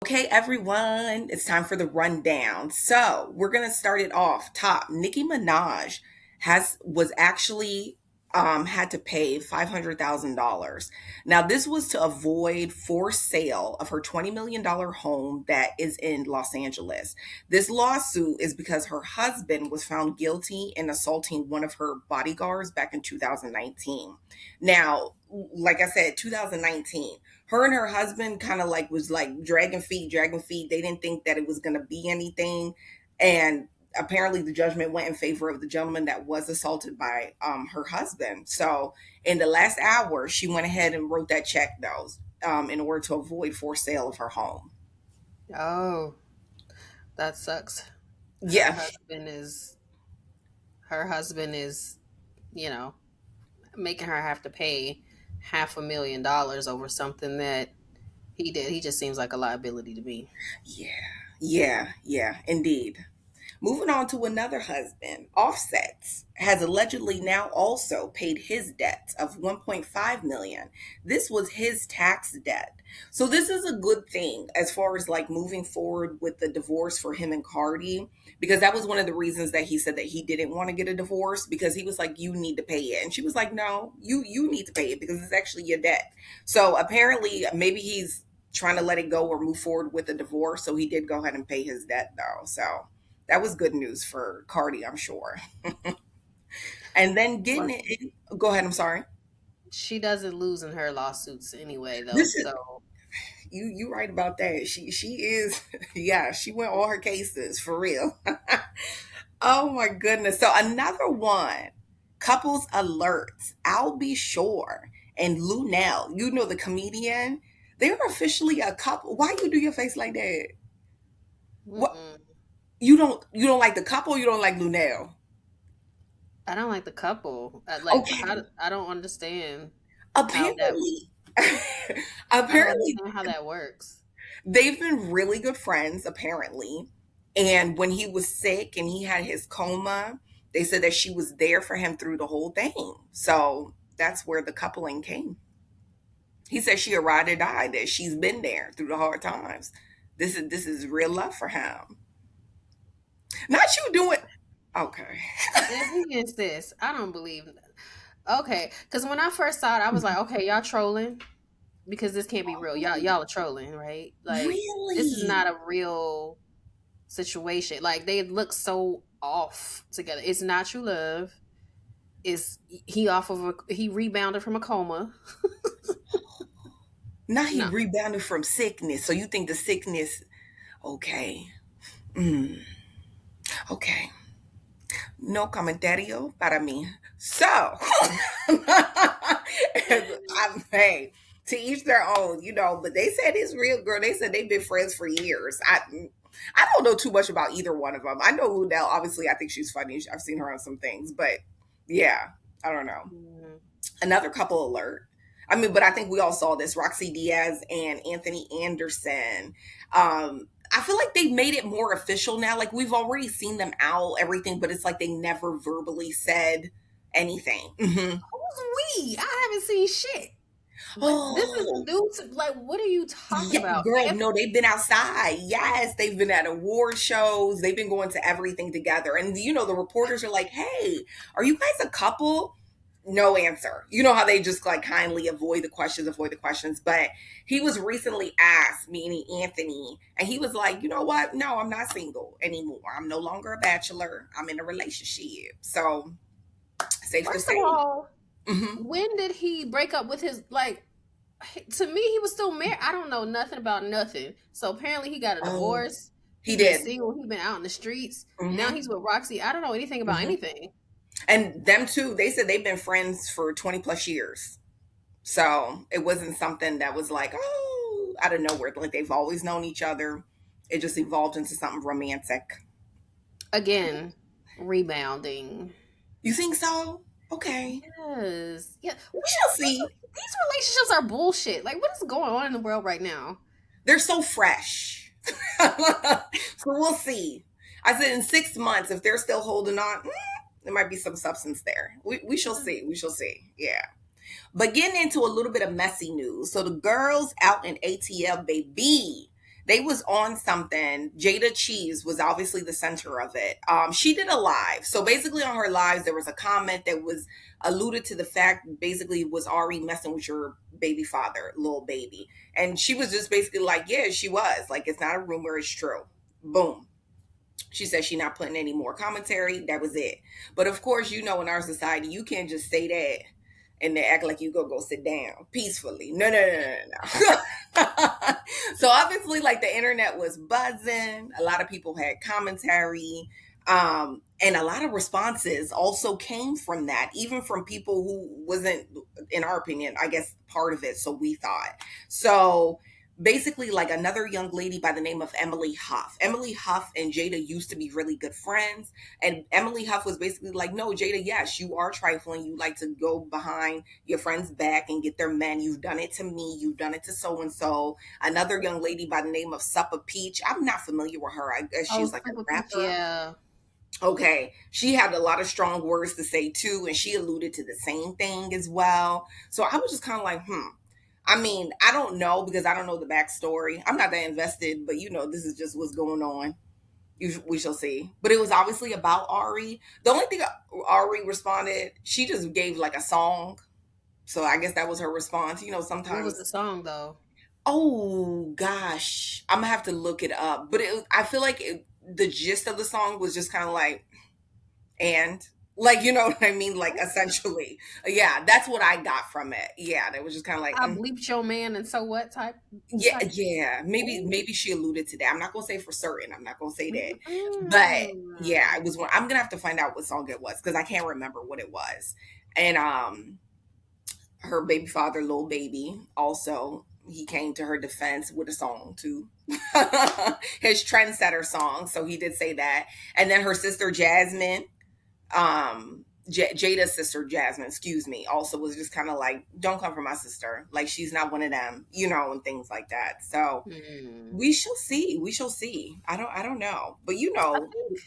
Okay, everyone, it's time for the rundown. So we're gonna start it off top. Nicki Minaj was actually had to pay $500,000. Now this was to avoid forced sale of her $20 million home that is in Los Angeles. This lawsuit is because her husband was found guilty in assaulting one of her bodyguards back in 2019. Now, like I said, 2019, her and her husband kind of like was like dragging feet. They didn't think that it was going to be anything. And apparently the judgment went in favor of the gentleman that was assaulted by her husband. So in the last hour, she went ahead and wrote that check though, in order to avoid forced sale of her home. Oh, that sucks. Her Yeah. husband is her husband is, you know, making her have to pay $500,000 over something that he did. He just seems like a liability to me. Yeah. Yeah, indeed. Moving on to another husband, Offset has allegedly now also paid his debt of 1.5 million. This was his tax debt. So this is a good thing as far as like moving forward with the divorce for him and Cardi, because that was one of the reasons that he said that he didn't want to get a divorce, because he was like, you need to pay it. And she was like, no, you need to pay it because it's actually your debt. So apparently maybe he's trying to let it go or move forward with a divorce. So he did go ahead and pay his debt though. So that was good news for Cardi, I'm sure. And then getting Well, it, go ahead, I'm sorry. she doesn't lose in her lawsuits anyway, though. This is So you right about that. She is yeah, she went all her cases for real. Oh my goodness. So another one, couples alerts. I'll be sure. And Luenell, you know the comedian, they're officially a couple. Why you do your face like that? What mm-mm. you don't like the couple, you don't like Luenell? I don't like the couple. Okay. I don't understand how that. Apparently, I don't apparently understand how that works. they've been really good friends, apparently. And when he was sick and he had his coma, they said that she was there for him through the whole thing. So that's where the coupling came. He said she a ride or die, that she's been there through the hard times. This is real love for him. Not you doing okay. The thing is this, I don't believe. Okay, because when I first saw it, I was like, okay, y'all trolling because this can't be real. Y'all are trolling, right? Like this is Really? not a real situation. Like they look so off together. It's not true love. Is he rebounded from a coma? Now he No. rebounded from sickness. So you think the sickness, okay. Mm, okay. No comentario para mí. So, hey, to each their own, but they said it's real, girl. They said they've been friends for years. I don't know too much about either one of them. I know Lunel, obviously, I think she's funny. I've seen her on some things, but yeah, I don't know. Mm. Another couple alert. I mean, but I think we all saw this, Roxy Diaz and Anthony Anderson. I feel like they made it more official now. Like we've already seen them out, everything, but it's like they never verbally said anything. Who's we? I haven't seen shit. But this is Oh, new to like. What are you talking yeah, about? girl. If No, they've been outside. Yes, they've been at award shows. They've been going to everything together. And the reporters are like, "Hey, are you guys a couple?" No answer. You know how they just like kindly avoid the questions. But he was recently asked, meaning Anthony, and he was like, "You know what? No, I'm not single anymore. I'm no longer a bachelor. I'm in a relationship." So safe to first of say. all, Hmm. when did he break up with his like? To me, he was still married. I don't know nothing about nothing. So apparently, he got a Oh, divorce. he He been did. single. He been out in the streets. Now Hmm. he's with Roxy. I don't know anything about Hmm. anything. And them too, they said they've been friends for 20 plus years. So it wasn't something that was like, oh, out of nowhere. Like they've always known each other. It just evolved into something romantic. Again, rebounding. You think so? Okay. Yes. Yeah. We shall see. These relationships are bullshit. Like, what is going on in the world right now? They're so fresh. So we'll see. I said in 6 months, if they're still holding on, there might be some substance there. We shall see. We shall see. Yeah. But getting into a little bit of messy news. So the girls out in ATL, baby, They was on something. Jada Cheaves was obviously the center of it. She did a live. So basically on her lives, there was a comment that was alluded to the fact basically was Ari messing with your baby father, little baby. And she was just basically like, yeah, she was. Like, it's not a rumor, it's true. Boom. She said she not putting any more commentary. That was it. But of course, you know, in our society, you can't just say that and then act like you go sit down peacefully. No, no, no, no, no. So obviously, like the internet was buzzing. A lot of people had commentary. And a lot of responses also came from that, even from people who wasn't, in our opinion, I guess, part of it. So we thought. So basically, like another young lady by the name of Emily Huff. Emily Huff and Jada used to be really good friends. And Emily Huff was basically like, no, Jada, yes, you are trifling. You like to go behind your friend's back and get their men. You've done it to me. You've done it to so and so. Another young lady by the name of Supper Peach. I'm not familiar with her. I guess Oh, she's like a Super Peach, rapper. yeah. Okay, she had a lot of strong words to say too, and she alluded to the same thing as well. So I was just kind of like, hmm. I mean, I don't know because I don't know the backstory. I'm not that invested, but you know, this is just what's going on. We shall see. But it was obviously about Ari. The only thing Ari responded, she just gave like a song. So I guess that was her response. You know, What was the sometimes, song though? oh gosh, I'm gonna have to look it up. But I feel like the gist of the song was just kind of like, and like, you know what I mean, like essentially, yeah, that's what I got from it. Yeah, it was just kind of like, I bleeped your man and so what yeah, type. yeah, Ooh. maybe she alluded to that. I'm not gonna say for certain, I'm not gonna say that, but yeah, Mm. it was one. I'm gonna have to find out what song it was because I can't remember what it was. And her baby father, Lil Baby, also he came to her defense with a song too. His trendsetter song, so he did say that. And then her sister Jasmine, Jada's sister Jasmine, excuse me, also was just kind of like, don't come for my sister, like she's not one of them, you know, and things like that. So Hmm. we shall see, we shall see. I don't know, but you I know. think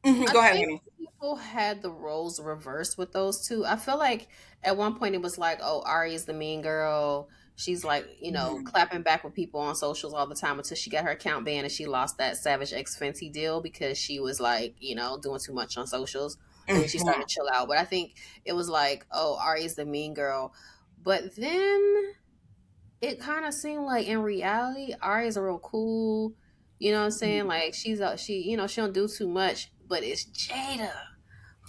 Mhm, I go ahead, think honey. people had the roles reversed with those two. I feel like at one point it was like, oh, Ari is the mean girl. She's like, Mhm, clapping back with people on socials all the time until she got her account banned and she lost that Savage X Fenty deal because she was like, doing too much on socials. And then she mhm. started to chill out. But I think it was like, oh, Ari is the mean girl. But then it kind of seemed like in reality, Ari's a real cool. You know what I'm saying? Like she don't do too much, but it's Jada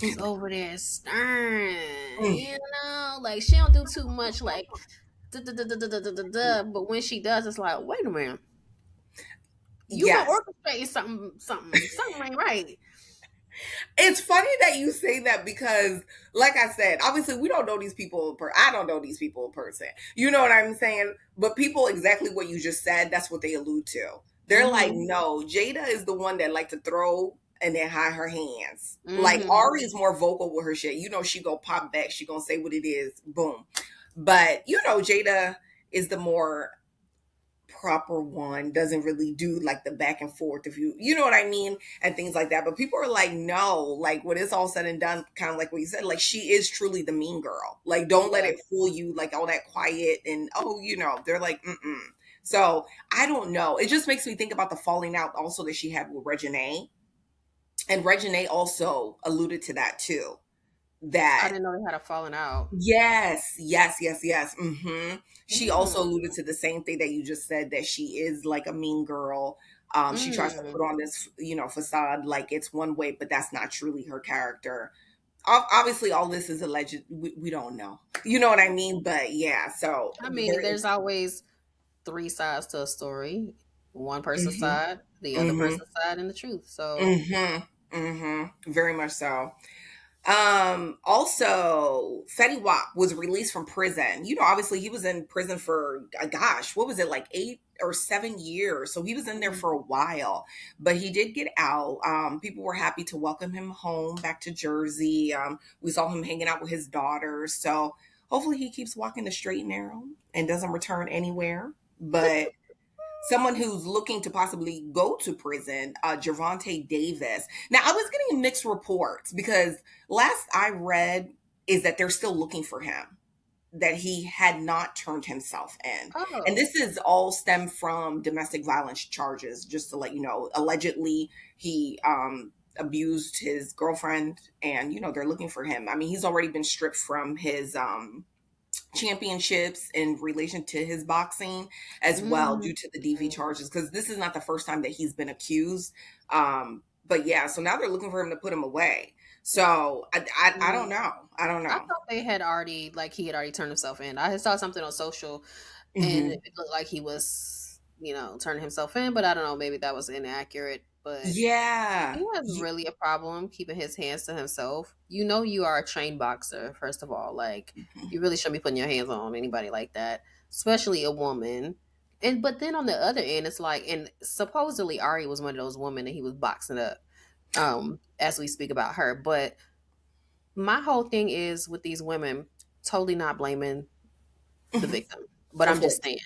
who's over there stern. Mm, Like she don't do too much. Like duh, duh, duh, duh, duh, duh, duh, duh, duh. But when she does, it's like, wait a minute, you been yes. orchestrating something ain't right. It's funny that you say that because, like I said, obviously we don't know these people. I don't know these people in person. You know what I'm saying? But people, exactly what you just said, that's what they allude to. They're like, Mm-hmm. no, Jada is the one that like to throw and then hide her hands. Like Mm-hmm. Ari is more vocal with her shit. You know, she go pop back. She gonna say what it is. Boom. But you know, Jada is the more proper one, doesn't really do like the back and forth, if you know what I mean, and things like that. But people are like, no, like when it's all said and done, kind of like what you said, like she is truly the mean girl. Like don't let Yeah. it fool you, like all that quiet and, oh, you know, they're like, mm-mm. So I don't know, it just makes me think about the falling out also that she had with Reginae. And Reginae also alluded to that too, I that didn't know they had a falling out. yes, yes, yes, yes. She also Mm. alluded to the same thing that you just said, that she is like a mean girl. She tries to Mm. put on this, you know, facade like it's one way, but that's not truly her character. Obviously, all this is alleged. We don't know. You know what I mean? But yeah, so I mean, there is. there's always three sides to a story. One person's Hmm. side, the other Hmm. person's side, and the truth. So Hmm. Very much so. Also, Fetty Wap was released from prison. You know, obviously he was in prison for, gosh, what was it, like 8 or 7 years? So he was in there mm, for a while, but he did get out. People were happy to welcome him home back to Jersey. We saw him hanging out with his daughters. So hopefully he keeps walking the straight and narrow and doesn't return anywhere. But someone who's looking to possibly go to prison, Gervonta Davis. Now, I was getting mixed reports because last I read is that they're still looking for him. that he had not turned himself in. And Oh. this is all stemmed from domestic violence charges, just to let you know. Allegedly, he abused his girlfriend, and they're looking for him. I mean, he's already been stripped from his championships in relation to his boxing as well Mm. due to the DV charges, because this is not the first time that he's been accused. But yeah, so now they're looking for him to put him away. So I don't Mm. know. I don't I know. thought they had already, like, he had already turned himself in. I saw something on social, and Hmm. it looked like he was, turning himself in, but I don't know, maybe that was inaccurate. But Yeah. he has really a problem keeping his hands to himself. You know, you are a trained boxer, first of all. Like, you really shouldn't be putting your hands on anybody like that, especially a woman. And but then on the other end, it's like, and supposedly Ari was one of those women that he was boxing up. As we speak about her, but my whole thing is with these women, totally not blaming the Mhm. victim, but Of I'm course. just saying,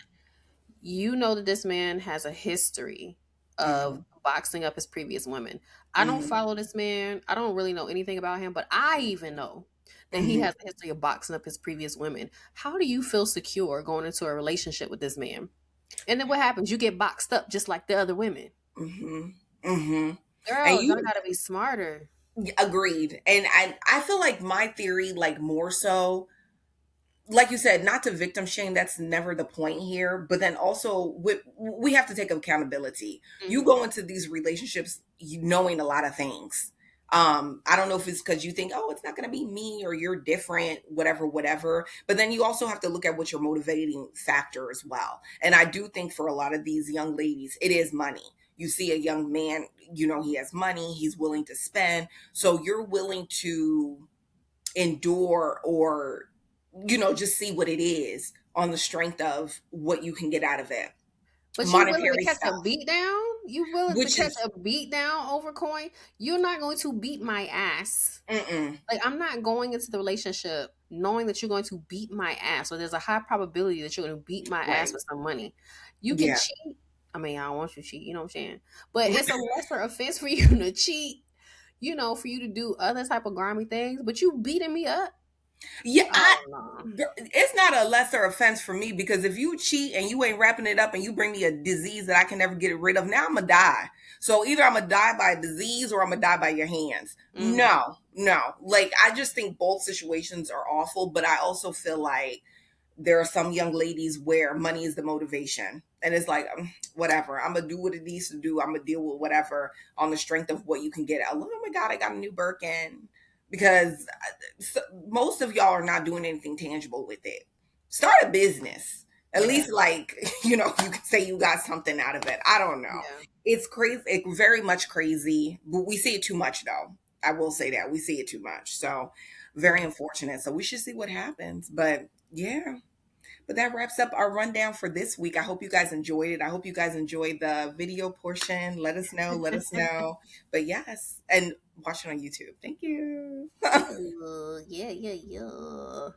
you know that this man has a history of Hmm. boxing up his previous women. I don't Hmm. follow this man. I don't really know anything about him, but I even know that he Hmm. has a history of boxing up his previous women. How do you feel secure going into a relationship with this man? And then what happens? You get boxed up just like the other women. Hmm. Hmm. And Girls, y'all you gotta be smarter. agreed. And I feel like my theory, like more so, like you said, not to victim shame. That's never the point here. But then also, we have to take accountability. You Hmm. go into these relationships knowing a lot of things. I don't know if it's because you think, oh, it's not going to be me, or you're different, whatever, whatever. But then you also have to look at what your motivating factor as well. And I do think for a lot of these young ladies, it is money. You see a young man, he has money, he's willing to spend. So you're willing to endure, or just see what it is on the strength of what you can get out of it, But you willing to monetary catch a stuff, beat down? You willing to which catch is a beat down over coin? You're not going to beat my ass. mm-mm, Like, I'm not going into the relationship knowing that you're going to beat my ass. So there's a high probability that you're going to beat my ass right. with some money. You can Yeah. cheat. I mean, I don't want you to cheat, you know what I'm saying? But it's a lesser offense for you to cheat, for you to do other type of grimy things. But you beating me up? Yeah, Oh no. it's not a lesser offense for me, because if you cheat and you ain't wrapping it up and you bring me a disease that I can never get rid of, now I'm gonna die. So either I'm gonna die by a disease or I'm gonna die by your hands. Hmm. No, no. Like, I just think both situations are awful, but I also feel like there are some young ladies where money is the motivation, and it's like, whatever, I'm gonna do what it needs to do, I'm gonna deal with whatever on the strength of what you can get. Oh my god, I got a new Birkin, because most of y'all are not doing anything tangible with it. Start a business, at Yeah. least, like, you can say you got something out of it. I don't know. Yeah. It's crazy. It's very much crazy, but we see it too much, though. I will say that we see it too much, so very Yeah. unfortunate. So we should see what happens, but yeah. But that wraps up our rundown for this week. I hope you guys enjoyed it. I hope you guys enjoyed the video portion. Let us know. Let us know. But yes, and watch it on YouTube. Thank you. Yeah, yeah, yeah.